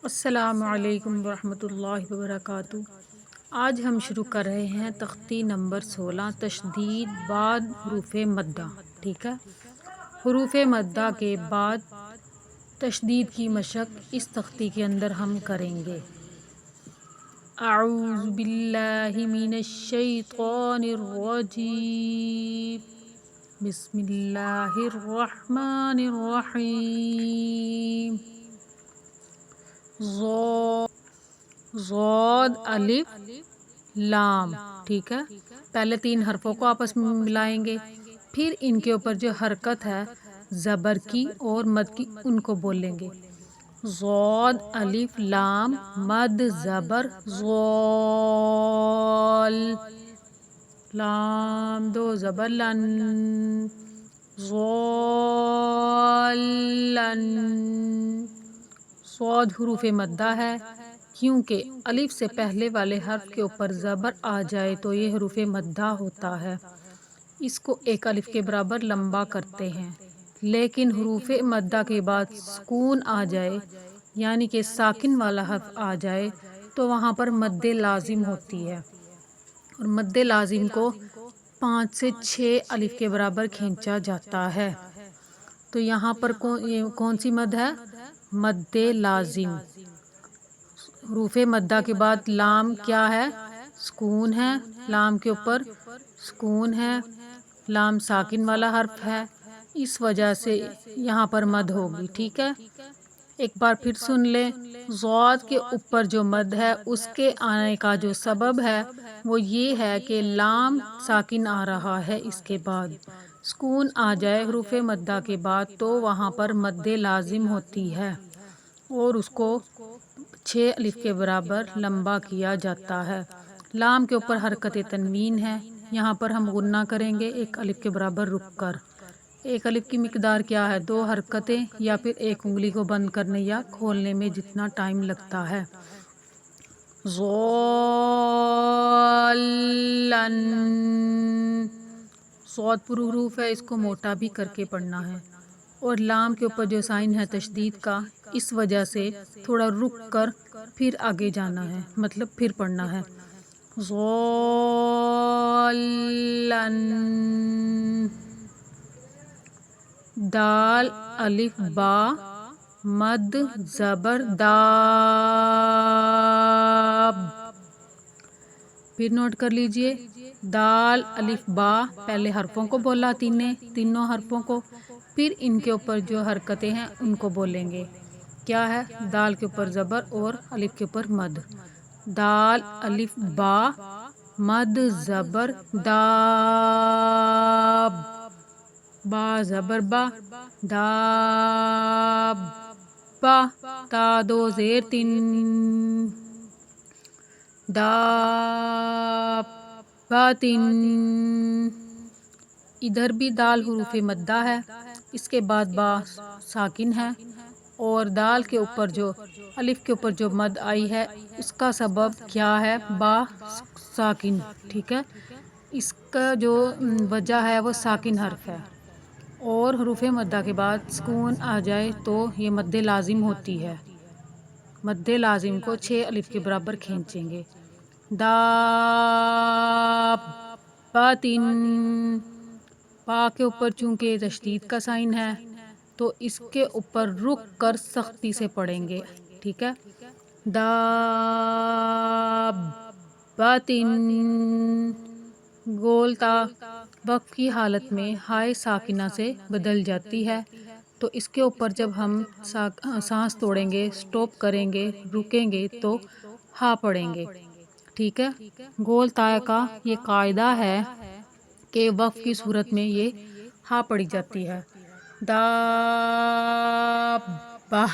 السلام علیکم ورحمۃ اللہ وبرکاتہ۔ آج ہم شروع کر رہے ہیں تختی نمبر 16 تشدید بعد حروف مدہ۔ ٹھیک ہے، حروف مدہ کے بعد تشدید کی مشق اس تختی کے اندر ہم کریں گے۔ اعوذ باللہ من الشیطان الرجیم، بسم اللہ الرحمن الرحیم۔ ضاد الف لام۔ ٹھیک ہے، پہلے 3 حرفوں کو آپس میں ملائیں گے، پھر ان کے اوپر جو حرکت ہے زبر کی اور مد کی ان کو بولیں گے۔ ضاد الف لام مد زبر ضال، لام 2 زبر لن، ضالن۔ صاد حروف مدہ ہے، کیونکہ الف سے پہلے والے حرف کے اوپر زبر آ جائے تو یہ حروف مدہ ہوتا ہے۔ اس کو 1 الف کے برابر لمبا کرتے ہیں، لیکن حروف مدہ کے بعد سکون آ جائے یعنی کہ ساکن والا حرف آ جائے تو وہاں پر مد لازم ہوتی ہے، اور مد لازم کو 5 سے 6 الف کے برابر کھینچا جاتا ہے۔ تو یہاں پر کون سی مد ہے؟ مد لازم۔ حروف مدہ کے بعد لام کیا ہے؟ سکون ہے، لام کے اوپر سکون ہے، لام ساکن والا حرف ہے، اس وجہ سے یہاں پر مد ہوگی۔ ٹھیک ہے، ایک بار پھر سن لیں۔ ضاد کے اوپر جو مد ہے اس کے آنے کا جو سبب ہے وہ یہ ہے کہ لام ساکن آ رہا ہے، اس کے بعد سکون آ جائے حروف مدہ کے بعد تو وہاں پر مد لازم ہوتی ہے، اور اس کو 6 الف کے برابر لمبا کیا جاتا ہے۔ لام کے اوپر حرکت تنوین ہے، یہاں پر ہم غنہ کریں گے 1 الف کے برابر رک کر۔ 1 الف کی مقدار کیا ہے؟ 2 حرکتیں، یا پھر 1 انگلی کو بند کرنے یا کھولنے میں جتنا ٹائم لگتا ہے۔ ضالن، صاد پر حروف ہے، اس کو موٹا بھی کر کے پڑھنا ہے، اور لام کے اوپر جو سائن ہے تشدید کا، اس وجہ سے تھوڑا رک کر پھر آگے جانا ہے، مطلب پھر پڑھنا ہے۔ ضالن، دال الف با مد زبر داب۔ پھر نوٹ کر لیجئے، دال الف با پہلے حرفوں کو بولا تینوں حرفوں کو، پھر ان کے اوپر جو حرکتیں ہیں ان کو بولیں گے۔ کیا ہے؟ دال کے اوپر زبر اور الف کے اوپر مد۔ دال الف با مد زبر داب، با زبر با داب با، تا 2 زیر 3 دابتن۔ ادھر بھی دال حروف مدہ ہے، اس کے بعد با ساکن ہے، اور دال کے اوپر جو الف کے اوپر جو مد آئی ہے اس کا سبب کیا ہے؟ با ساکن۔ ٹھیک ہے، اس کا جو وجہ ہے وہ ساکن حرف ہے، اور حروف مدہ کے بعد سکون آ جائے تو یہ مد لازم ہوتی ہے۔ مد لازم کو 6 الف کے برابر کھینچیں گے۔ دابتن، با کے اوپر چونکہ تشدید کا سائن ہے تو اس کے اوپر رک کر سختی سے پڑھیں گے۔ ٹھیک ہے، دابتن، گولتا وقف کی حالت میں ہائے ساکنہ سے بدل جاتی ہے، تو اس کے اوپر جب ہم سانس توڑیں گے، سٹاپ کریں گے، رکیں گے تو ہا پڑھیں گے۔ ٹھیک ہے، گول تا کا یہ قاعدہ ہے کہ وقف کی صورت میں یہ ہا پڑھی جاتی ہے۔ دابہ،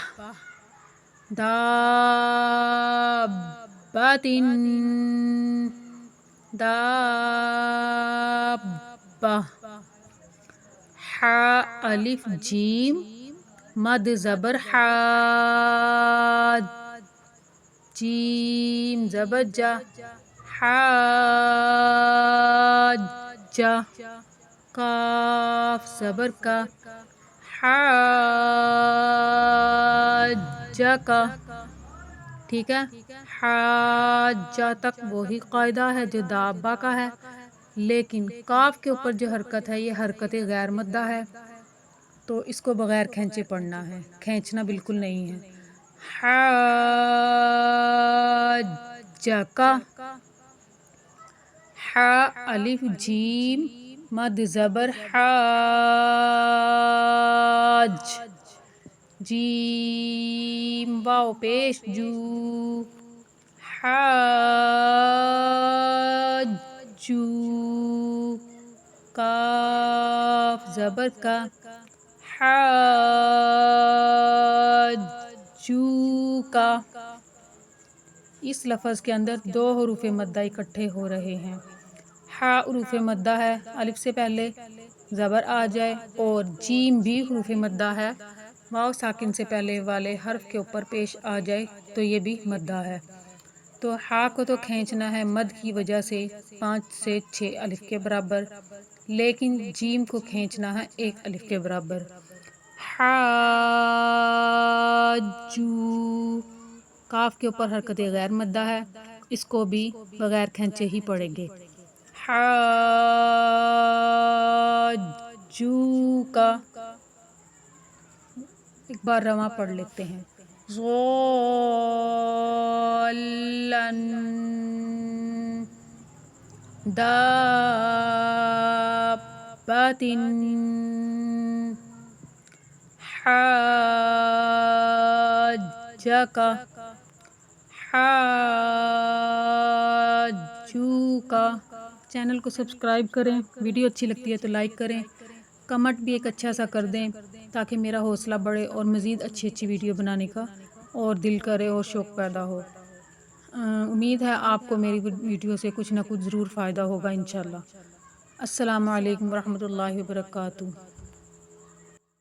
دابتن، دابہ۔ حا الف جیم مد زبر حاد، جیم زبر جا حاجہ۔ کاف زبر کا حاجہ کا، ٹھیک ہے، حاجہ تک وہی قاعدہ ہے جو دابہ کا ہے، لیکن کاف کے اوپر جو حرکت ہے یہ حرکت غیر مدہ ہے، تو اس کو بغیر کھینچے پڑھنا ہے، کھینچنا بالکل نہیں ہے۔ حاجہ کا، ح الف جیم مد زبر حاج، جیم واو پیش جو، حاجو، کاف زبر کا، حاجو کا۔ اس لفظ کے اندر دو حروف مدہ اکٹھے ہو رہے ہیں۔ ہا حروف مدہ ہے، الف سے پہلے زبر آ جائے، اور جیم بھی حروف مدہ ہے، واو ساکن سے پہلے والے حرف کے اوپر پیش آ جائے تو یہ بھی مدہ ہے۔ تو ہا کو تو کھینچنا ہے مد کی وجہ سے 5 سے 6 الف کے برابر، لیکن جیم کو کھینچنا ہے 1 الف کے برابر۔ حاجو، کاف کے اوپر حرکت غیر مدہ ہے، اس کو بھی بغیر کھینچے ہی پڑھیں گے۔ حاجو کا، ایک بار رواں پڑھ لیتے ہیں۔ ضالن، دابۃ، حاجک، حاجوک۔ چینل کو سبسکرائب کریں، ویڈیو اچھی لگتی ہے تو لائک کریں، کمنٹ بھی ایک اچھا سا کر دیں تاکہ میرا حوصلہ بڑھے اور مزید اچھی اچھی ویڈیو بنانے کا اور دل کرے اور شوق پیدا ہو۔ امید ہے آپ کو میری ویڈیو سے کچھ نہ کچھ ضرور فائدہ ہوگا انشاءاللہ۔ السلام علیکم ورحمۃ اللہ وبرکاتہ۔